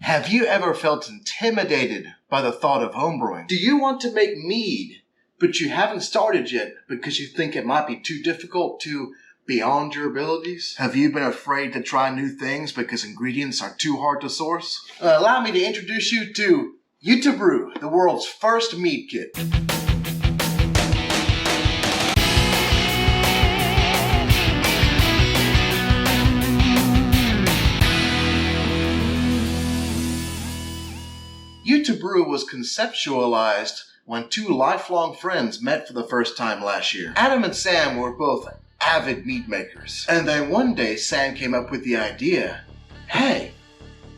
Have you ever felt intimidated by the thought of homebrewing? Do you want to make mead, but you haven't started yet because you think it might be too difficult, too beyond your abilities? Have you been afraid to try new things because ingredients are too hard to source? Allow me to introduce you to YouToBrew, the world's first mead kit. YouToBrew was conceptualized when two lifelong friends met for the first time last year. Adam and Sam were both avid mead makers. And then one day Sam came up with the idea, hey,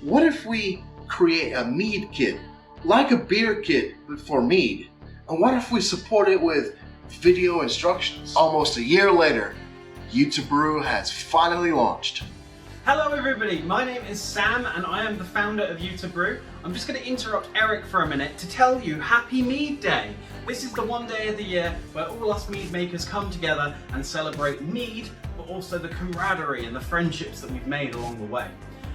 what if we create a mead kit, like a beer kit, but for mead? And what if we support it with video instructions? Almost a year later, YouToBrew has finally launched. Hello everybody, my name is Sam and I am the founder of YouToBrew. I'm just going to interrupt Eric for a minute to tell you Happy Mead Day. This is the one day of the year where all us mead makers come together and celebrate mead, but also the camaraderie and the friendships that we've made along the way.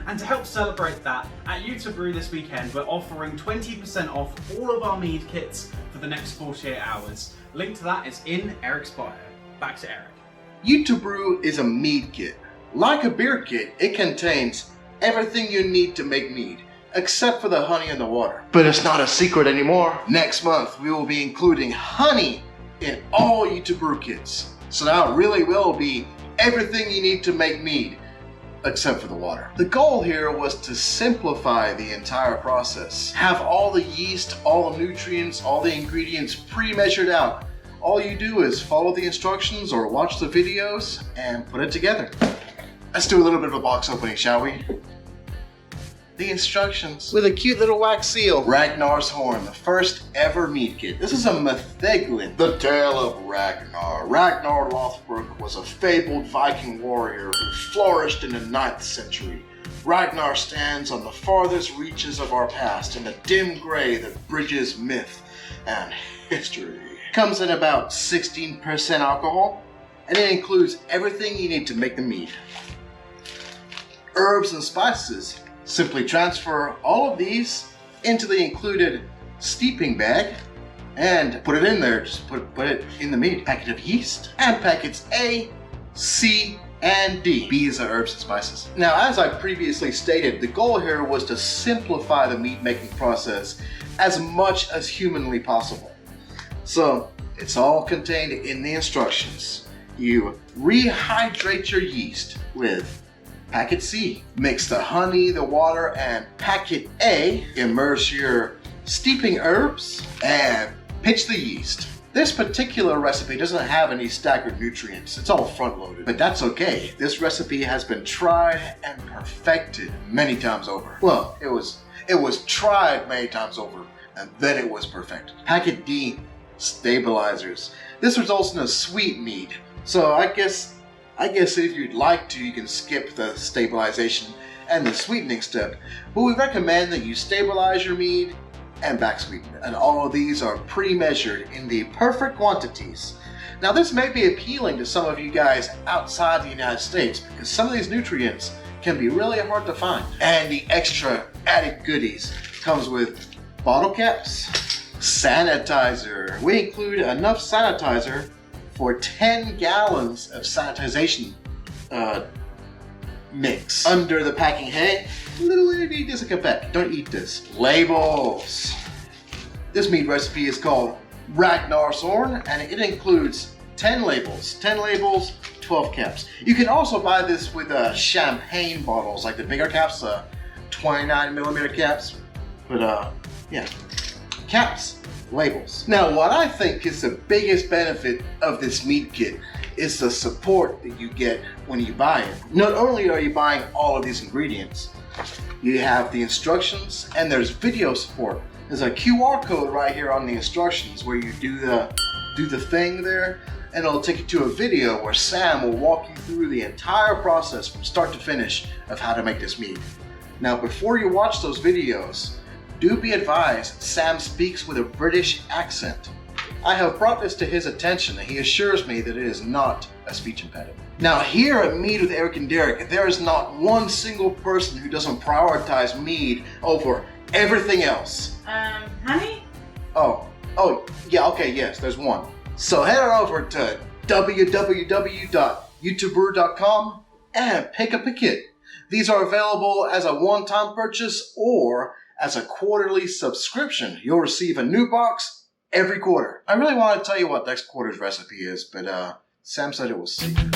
And to help celebrate that, at YouToBrew this weekend we're offering 20% off all of our mead kits for the next 48 hours. Link to that is in Eric's bio. Back to Eric. YouToBrew is a mead kit. Like a beer kit, it contains everything you need to make mead, except for the honey and the water. But it's not a secret anymore. Next month, we will be including honey in all YouToBrew kits. So now it really will be everything you need to make mead, except for the water. The goal here was to simplify the entire process. Have all the yeast, all the nutrients, all the ingredients pre-measured out. All you do is follow the instructions or watch the videos and put it together. Let's do a little bit of a box opening, shall we? The instructions. With a cute little wax seal. Ragnar's Horn, the first ever mead kit. This is a metheglin. The tale of Ragnar. Ragnar Lothbrok was a fabled Viking warrior who flourished in the 9th century. Ragnar stands on the farthest reaches of our past in the dim gray that bridges myth and history. Comes in about 16% alcohol, and it includes everything you need to make the mead. Herbs and spices. Simply transfer all of these into the included steeping bag and put it in there. Just put it in the mead. Packet of yeast and packets A, C, and D. B is the herbs and spices. Now, as I previously stated, the goal here was to simplify the mead making process as much as humanly possible. So it's all contained in the instructions. You rehydrate your yeast with Packet C. Mix the honey, the water, and Packet A. Immerse your steeping herbs and pitch the yeast. This particular recipe doesn't have any staggered nutrients. It's all front-loaded, but that's okay. This recipe has been tried and perfected many times over. Well, it was tried many times over, and then it was perfected. Packet D, stabilizers. This results in a sweet mead. So I guess if you'd like to, you can skip the stabilization and the sweetening step, but we recommend that you stabilize your mead and back sweeten it. And all of these are pre-measured in the perfect quantities. Now this may be appealing to some of you guys outside the United States because some of these nutrients can be really hard to find. And the extra added goodies comes with bottle caps, sanitizer. We include enough sanitizer for 10 gallons of sanitization mix. Under the packing hay, little itty disinfectant. Don't eat this. Labels. This mead recipe is called Ragnar's Horn, and it includes 10 labels. 10 labels, 12 caps. You can also buy this with champagne bottles, like the bigger caps, 29mm caps. But yeah, caps. Labels. Now, what I think is the biggest benefit of this mead kit is the support that you get when you buy it. Not only are you buying all of these ingredients, you have the instructions and there's video support. There's a QR code right here on the instructions where you do the thing there, and it'll take you to a video where Sam will walk you through the entire process from start to finish of how to make this mead. Now, before you watch those videos, do be advised, Sam speaks with a British accent. I have brought this to his attention and he assures me that it is not a speech impediment. Now here at Mead with Eric and Derek, there is not one single person who doesn't prioritize mead over everything else. Honey? Oh, yeah, okay, yes, there's one. So head on over to www.youtobrew.com and pick up a kit. These are available as a one-time purchase or as a quarterly subscription. You'll receive a new box every quarter. I really want to tell you what next quarter's recipe is, but Sam said it was secret.